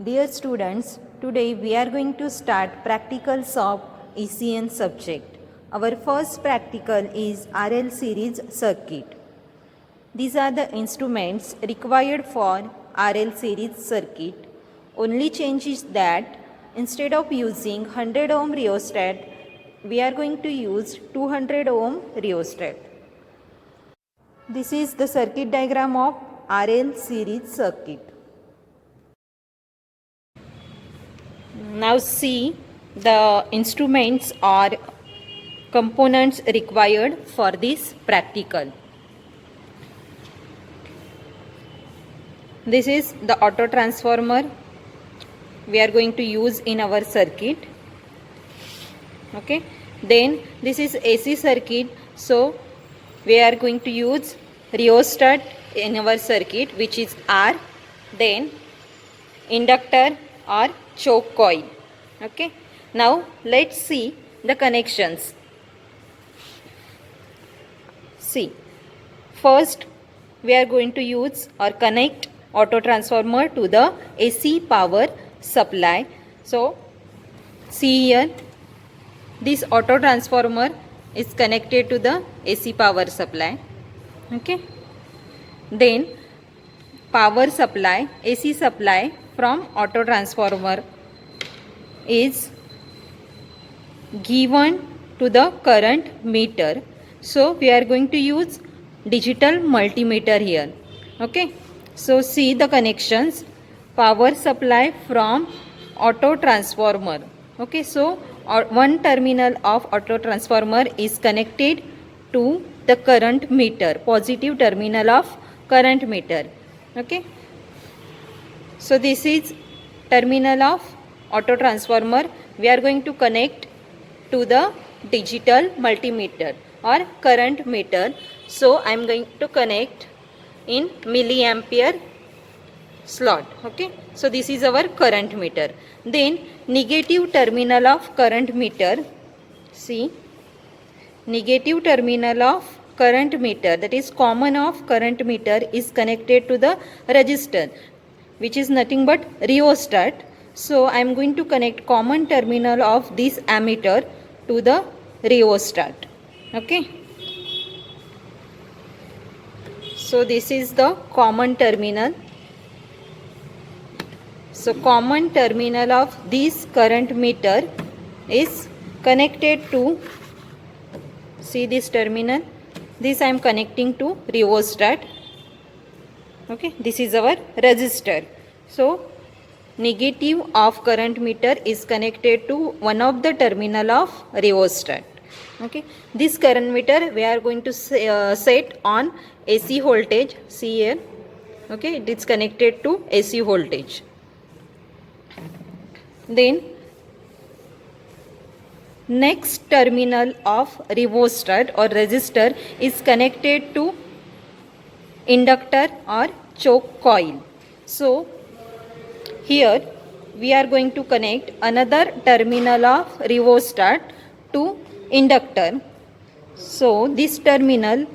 Dear students, today we are going to start practicals of ECN subject. Our first practical is RL series circuit. These are the instruments required for RL series circuit. Only change is that instead of using 100 ohm rheostat, we are going to use 200 ohm rheostat. This is the circuit diagram of RL series circuit. Now see the instruments or components required for this practical. This is the auto transformer we are going to use in our circuit. Okay, then this is AC circuit, so we are going to use rheostat in our circuit, which is R, then inductor or choke coil. Okay, now let's see the connections. See, first we are going to use or connect auto transformer to the AC power supply. So see here, this auto transformer is connected to the AC power supply. Okay, then power supply, AC supply from auto transformer is given to the current meter. So we are going to use digital multimeter here. Okay, so see the connections. Power supply from auto transformer. Okay, so one terminal of auto transformer is connected to the current meter, positive terminal of current meter. Okay, so this is terminal of auto transformer. We are going to connect to the digital multimeter or current meter. So I am going to connect in milliampere slot. Okay, so this is our current meter. Then negative terminal of current meter. See, negative terminal of current meter, that is common of current meter, is connected to the resistor, which is nothing but rheostat. So I am going to connect common terminal of this ammeter to the rheostat. Okay, so this is the common terminal. So common terminal of this current meter is connected to, see this terminal, this I am connecting to rheostat. Okay, this is our resistor. So negative of current meter is connected to one of the terminal of rheostat. Okay, this current meter we are going to set on AC voltage. See here, okay, it is connected to AC voltage. Then next terminal of rheostat or resistor is connected to inductor or choke coil. So here we are going to connect another terminal of rheostat to inductor. So this terminal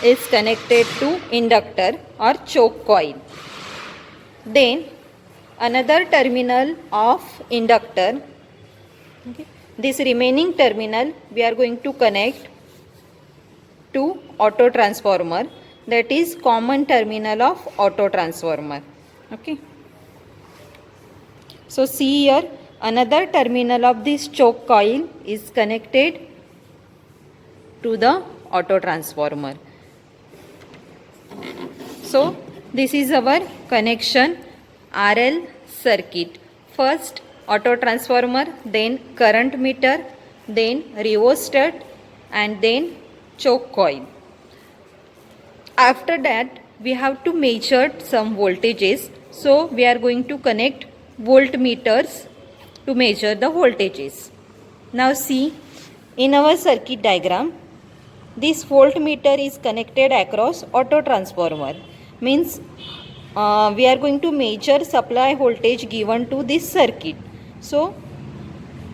is connected to inductor or choke coil. Then another terminal of inductor. Okay, this remaining terminal we are going to connect to auto transformer, that is common terminal of auto transformer. Okay, so see here, another terminal of this choke coil is connected to the auto transformer. So this is our connection RL circuit. First auto transformer, then current meter, then rheostat, and then choke coil. After that we have to measure some voltages. So we are going to connect voltmeters to measure the voltages. Now see, in our circuit diagram, this voltmeter is connected across auto transformer. Means we are going to measure supply voltage given to this circuit. So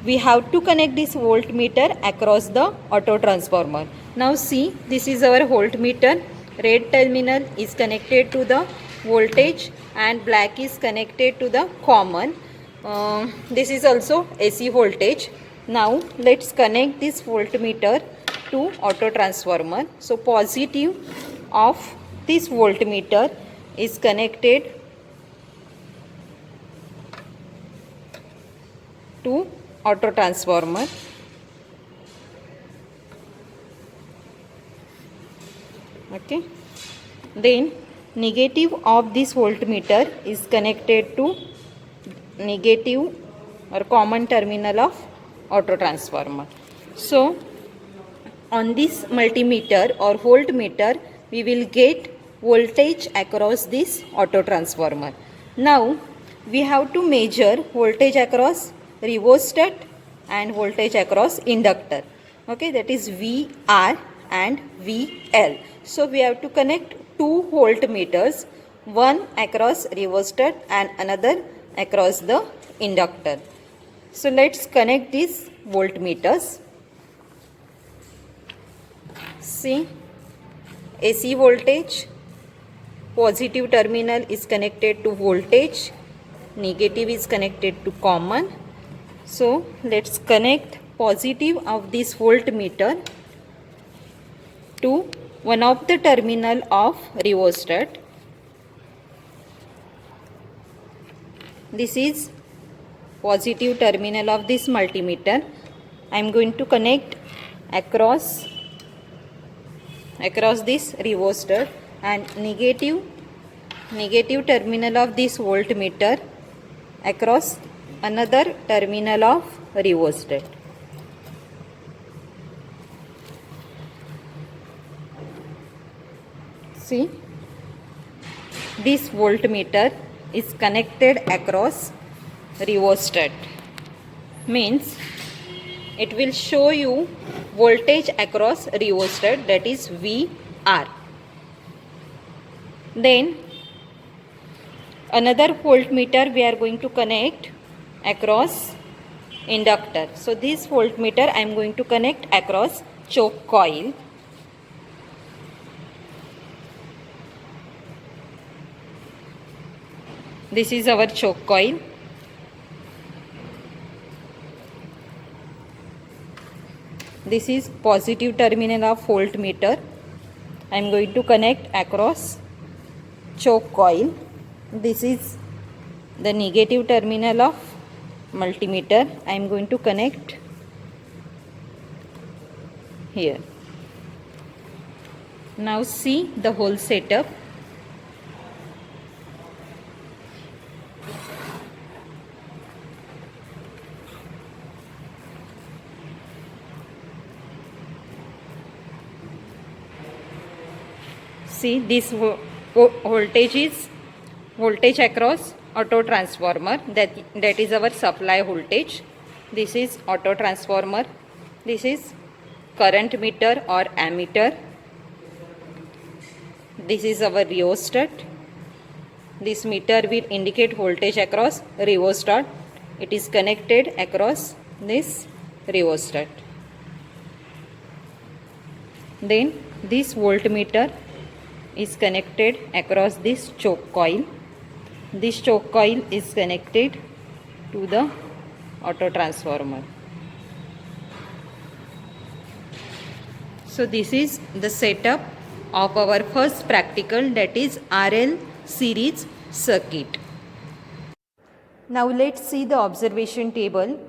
we have to connect this voltmeter across the auto transformer. Now see, this is our voltmeter. Red terminal is connected to the voltage and black is connected to the common. This is also AC voltage. Now let's connect this voltmeter to auto transformer. So positive of this voltmeter is connected to auto transformer. Okay, then negative of this voltmeter is connected to negative or common terminal of auto transformer. So on this multimeter or voltmeter we will get voltage across this auto transformer. Now we have to measure voltage across rheostat and voltage across inductor. Okay, that is VR and VL. So we have to connect two voltmeters, one across rheostat and another across the inductor. So let's connect these voltmeters. See, AC voltage, positive terminal is connected to voltage, negative is connected to common. So let's connect positive of this voltmeter to one of the terminal of rheostat. This is positive terminal of this multimeter. I am going to connect across this rheostat, and negative terminal of this voltmeter across another terminal of rheostat. See, this voltmeter is connected across rheostat, means it will show you voltage across rheostat, that is VR. Then another voltmeter we are going to connect across inductor. So this voltmeter I am going to connect across choke coil. This is our choke coil. This is positive terminal of voltmeter. I am going to connect across choke coil. This is the negative terminal of multimeter. I am going to connect here. Now see the whole setup. See, this voltage is voltage across auto transformer, that is our supply voltage. This is auto transformer. This is current meter or ammeter. This is our rheostat. This meter will indicate voltage across rheostat. It is connected across this rheostat. Then this voltmeter is connected across this choke coil. This choke coil is connected to the auto transformer. So this is the setup of our first practical, that is RL series circuit. Now let's see the observation table.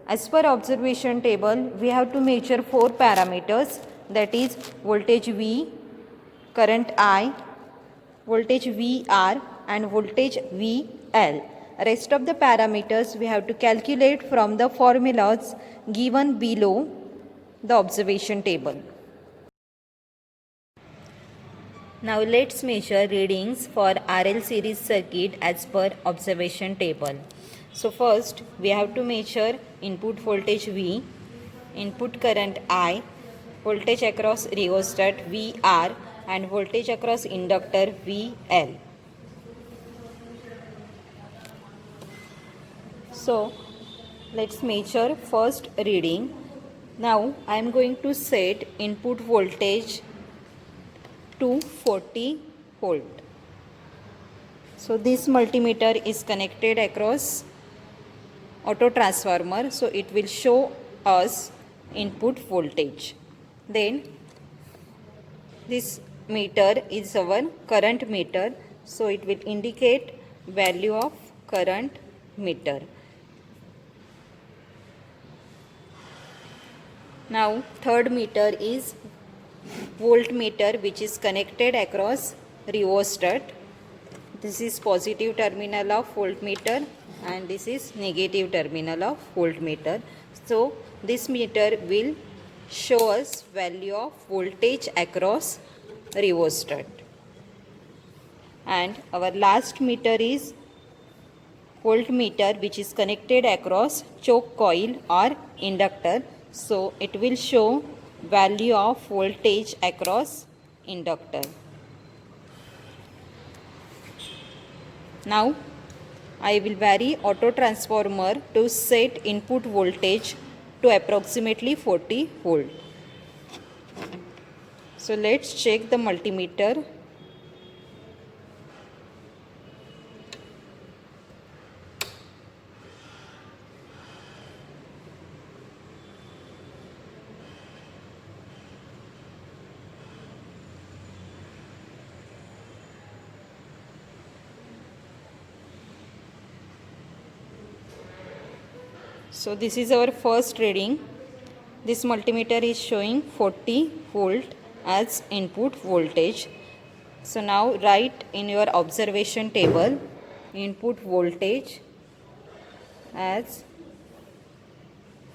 As per observation table, we have to measure 4 parameters, that is voltage V, current I, voltage VR and voltage VL. Rest of the parameters we have to calculate from the formulas given below the observation table. Now let's measure readings for RL series circuit as per observation table. So first we have to measure input voltage V, input current I, voltage across rheostat VR and voltage across inductor VL. So let's measure first reading. Now I am going to set input voltage to 40 volt. So this multimeter is connected across auto transformer, so it will show us input voltage. Then this meter is our current meter, so it will indicate value of current meter. Now third meter is voltmeter, which is connected across rheostat. This is positive terminal of voltmeter and this is negative terminal of voltmeter. So this meter will show us value of voltage across rheostat. And our last meter is voltmeter, which is connected across choke coil or inductor. So it will show value of voltage across inductor. Now I will vary auto transformer to set input voltage to approximately 40 volt. So let's check the multimeter. So this is our first reading. This multimeter is showing 40 volt as input voltage. So now write in your observation table input voltage as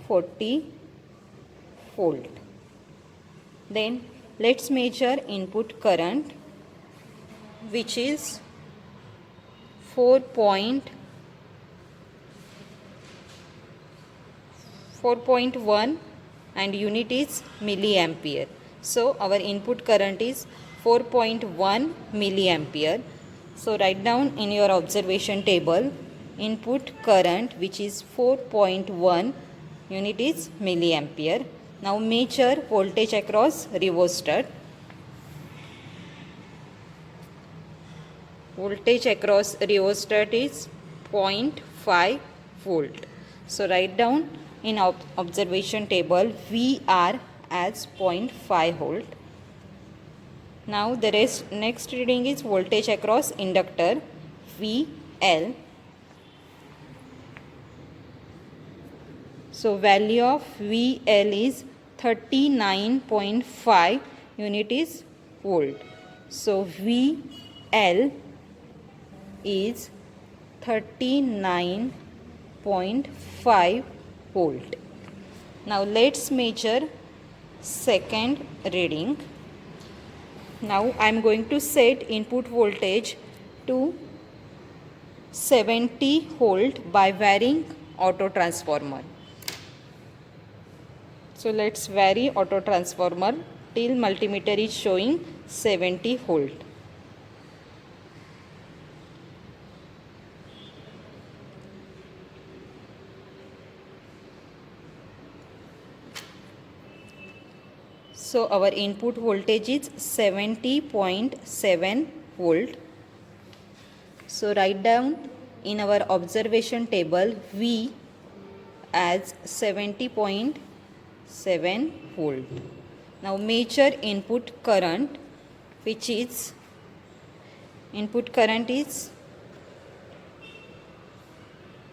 40 volt. Then let's measure input current, which is 4.1 and unit is milliampere. So our input current is 4.1 milliampere. So write down in your observation table input current, which is 4.1, unit is milliampere. Now measure voltage across rheostat. Voltage across rheostat is 0.5 volt. So write down in observation table VR as 0.5 volt. Now the next reading is voltage across inductor VL. So value of VL is 39.5, unit is volt. So VL is 39.5 volt. Now let's measure second reading. Now I am going to set input voltage to 70 volt by varying auto transformer. So let's vary auto transformer till multimeter is showing 70 volt. So our input voltage is 70.7 volt. So write down in our observation table V as 70.7 volt. Now measure input current, which is input current is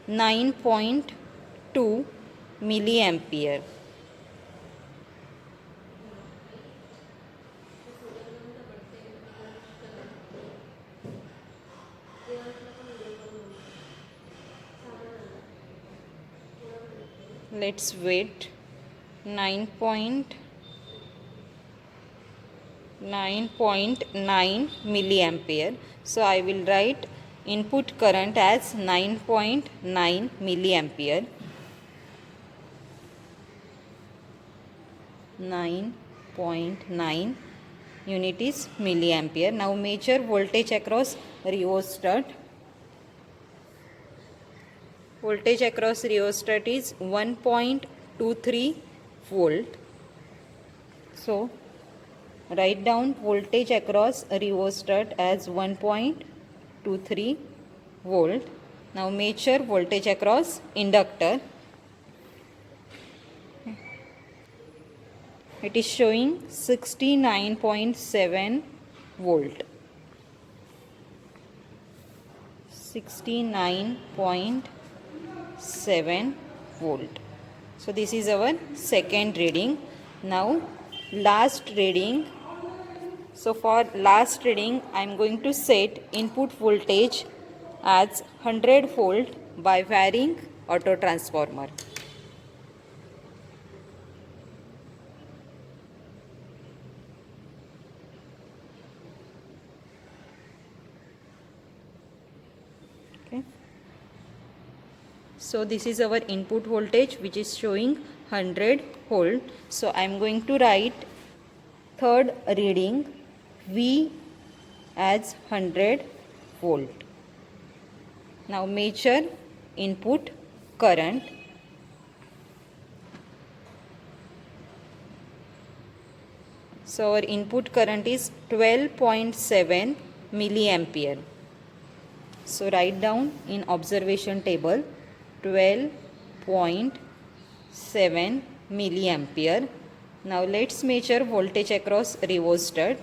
9.2 milliampere. Let's wait. 9.9 milliampere. So I will write input current as 9.9 milliampere. 9.9 unit is milliampere. Now measure voltage across rheostat. Voltage across rheostat is 1.23 volt. So write down voltage across rheostat as 1.23 0.23 volt. Now measure voltage across inductor. It is showing 69.7 volt. 69.7 volt. So this is our second reading. Now last reading. So for last reading I am going to set input voltage as 100 volt by varying auto transformer. Okay. So this is our input voltage which is showing 100 volt. So I am going to write third reading V as 100 volt. Now measure input current. So our input current is 12.7 milliampere. So write down in observation table 12.7 milliampere. Now let's measure voltage across rheostat.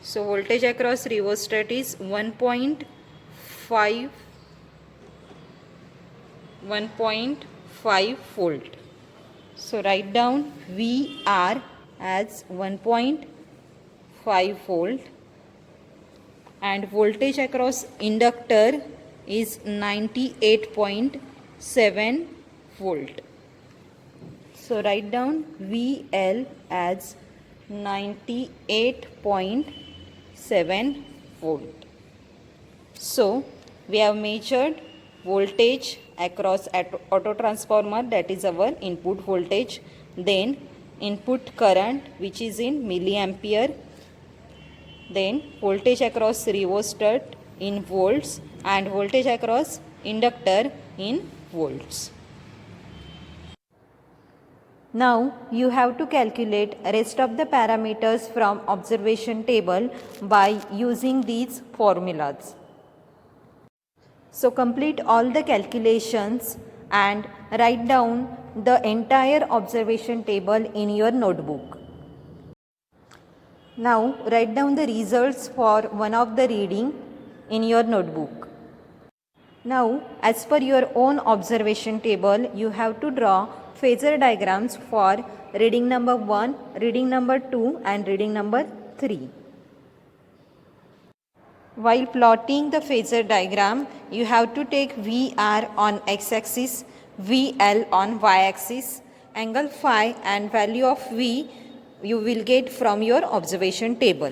So voltage across rheostat is 1.5 volt. So write down VR as 1.5 volt and voltage across inductor is 98.7 volt. So write down VL as 98.7 volt. So we have measured voltage across auto transformer, that is our input voltage, then input current which is in milliampere, then voltage across rheostat in volts and voltage across inductor in volts. Now you have to calculate rest of the parameters from observation table by using these formulas. So complete all the calculations and write down the entire observation table in your notebook. Now write down the results for one of the reading in your notebook. Now as per your own observation table, you have to draw phasor diagrams for reading number 1, reading number 2 and reading number 3. While plotting the phasor diagram, you have to take VR on x-axis, VL on y-axis, angle phi and value of V you will get from your observation table.